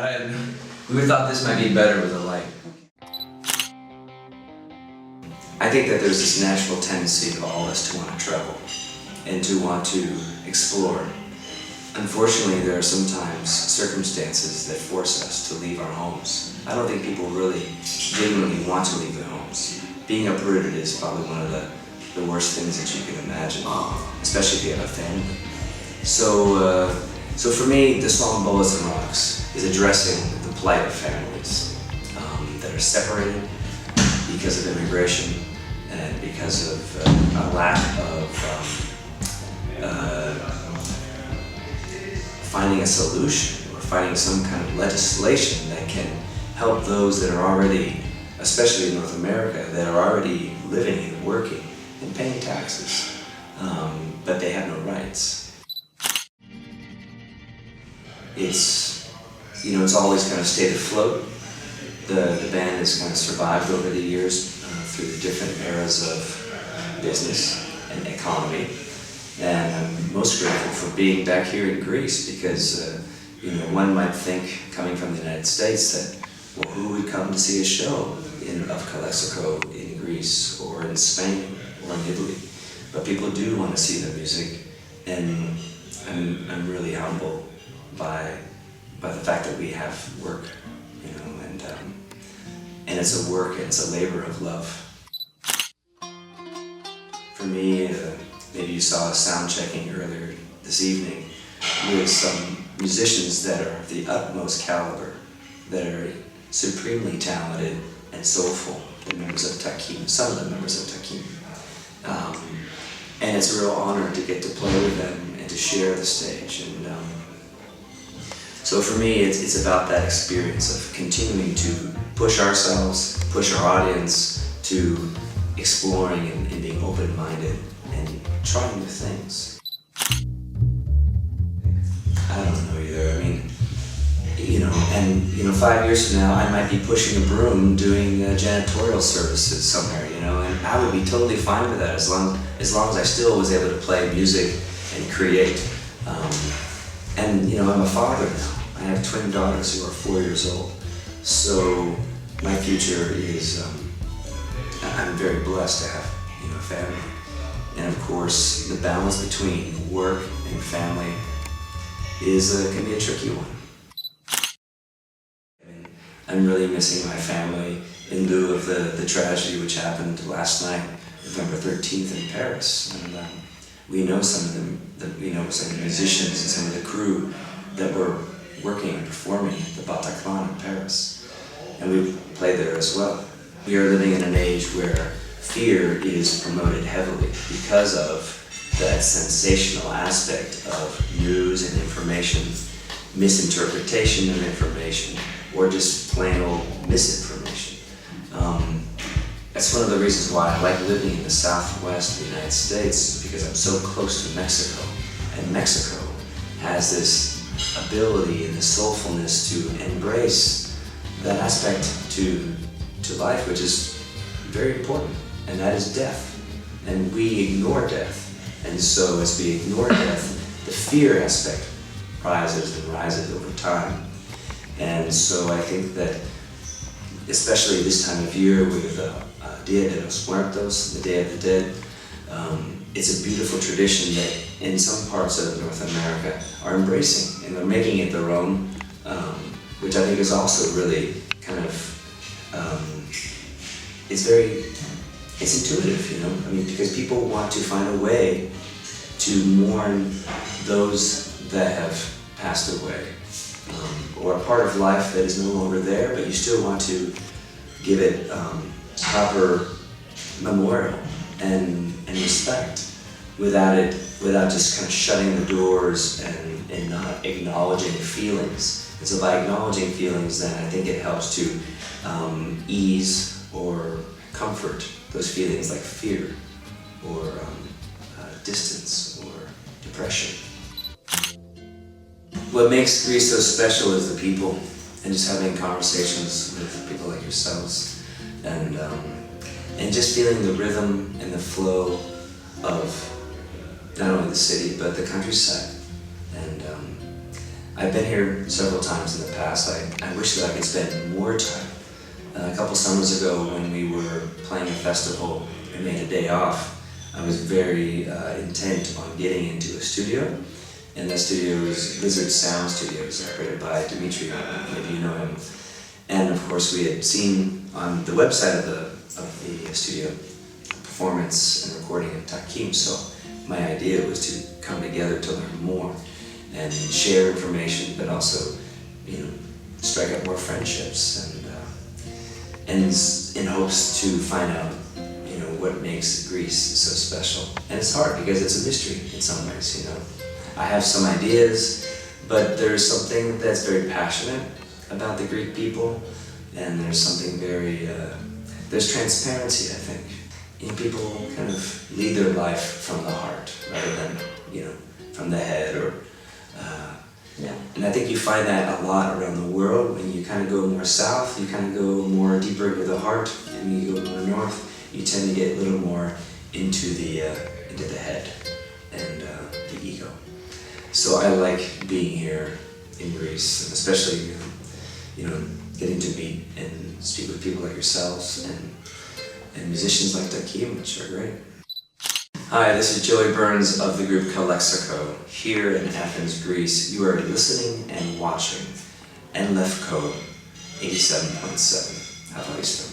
We thought this might be better with a light. I think that there's this natural tendency of all of us to want to travel and to want to explore. Unfortunately, there are sometimes circumstances that force us to leave our homes. I don't think people really genuinely want to leave their homes. Being uprooted is probably one of the worst things that you can imagine, especially if you have a family. So for me, the song Bullets and Rocks is addressing the plight of families that are separated because of immigration and because of a lack of finding a solution or finding some kind of legislation that can help those that are already, especially in North America, that are already living and working and paying taxes, but they have no rights. It's always kind of stayed afloat. The band has kind of survived over the years through the different eras of business and economy. And I'm most grateful for being back here in Greece because, one might think, coming from the United States, that, well, who would come to see a show of Calexico in Greece or in Spain or in Italy? But people do want to see the music, and I'm really humbled by the fact that we have work, and it's a work, and it's a labor of love. For me, maybe you saw us sound checking earlier this evening with some musicians that are of the utmost caliber, that are supremely talented and soulful, the members of Takim, some of the members of Takim. And it's a real honor to get to play with them and to share the stage. And so for me, it's about that experience of continuing to push ourselves, push our audience to exploring and being open-minded and trying new things. I don't know either. I mean, 5 years from now, I might be pushing a broom doing janitorial services somewhere, and I would be totally fine with that as long as I still was able to play music and create. I'm a father now. I have twin daughters who are 4 years old. So my future is, I'm very blessed to have, a family. And of course, the balance between work and family can be a tricky one. I'm really missing my family in lieu of the tragedy which happened last night, November 13th in Paris. And we know some of the musicians and some of the crew that were working and performing at the Bataclan in Paris. And we played there as well. We are living in an age where fear is promoted heavily because of that sensational aspect of news and information, misinterpretation of information, or just plain old misinformation. That's one of the reasons why I like living in the southwest of the United States, because I'm so close to Mexico. And Mexico has this ability and the soulfulness to embrace that aspect to life, which is very important, and that is death. And we ignore death. And so as we ignore death, the fear aspect rises and rises over time. And so I think that, especially this time of year with Dia de los Muertos, the Day of the Dead, it's a beautiful tradition that in some parts of North America are embracing, and they're making it their own, which I think is also really kind of, it's intuitive, because people want to find a way to mourn those that have passed away, or a part of life that is no longer there, but you still want to give it proper memorial and respect without just kind of shutting the doors and not acknowledging feelings. And so by acknowledging feelings, then I think it helps to ease or comfort those feelings like fear or distance or depression. What makes Greece so special is the people, and just having conversations with people like yourselves, and just feeling the rhythm and the flow of not only the city but the countryside. And I've been here several times in the past. I wish that I could spend more time. A couple summers ago when we were playing a festival and made a day off, I was very intent on getting into a studio. And that studio is Lizard Sound Studios, operated by Dimitri, maybe you know him. And of course we had seen on the website of the studio performance and recording of Takim, so my idea was to come together to learn more and share information, but also, strike up more friendships and in hopes to find out, what makes Greece so special. And it's hard because it's a mystery in some ways, I have some ideas, but there's something that's very passionate about the Greek people, and there's something very, there's transparency, I think. People kind of lead their life from the heart rather than, from the head or, And I think you find that a lot around the world. When you kind of go more south, you kind of go more deeper into the heart, and when you go more north, you tend to get a little more into the head and the ego. So I like being here in Greece, and especially, getting to meet and speak with people like yourselves and musicians like Takim, which are great. Hi, this is Joey Burns of the group Calexico, here in Athens, Greece. You are listening and watching En Lefko 87.7. How about you?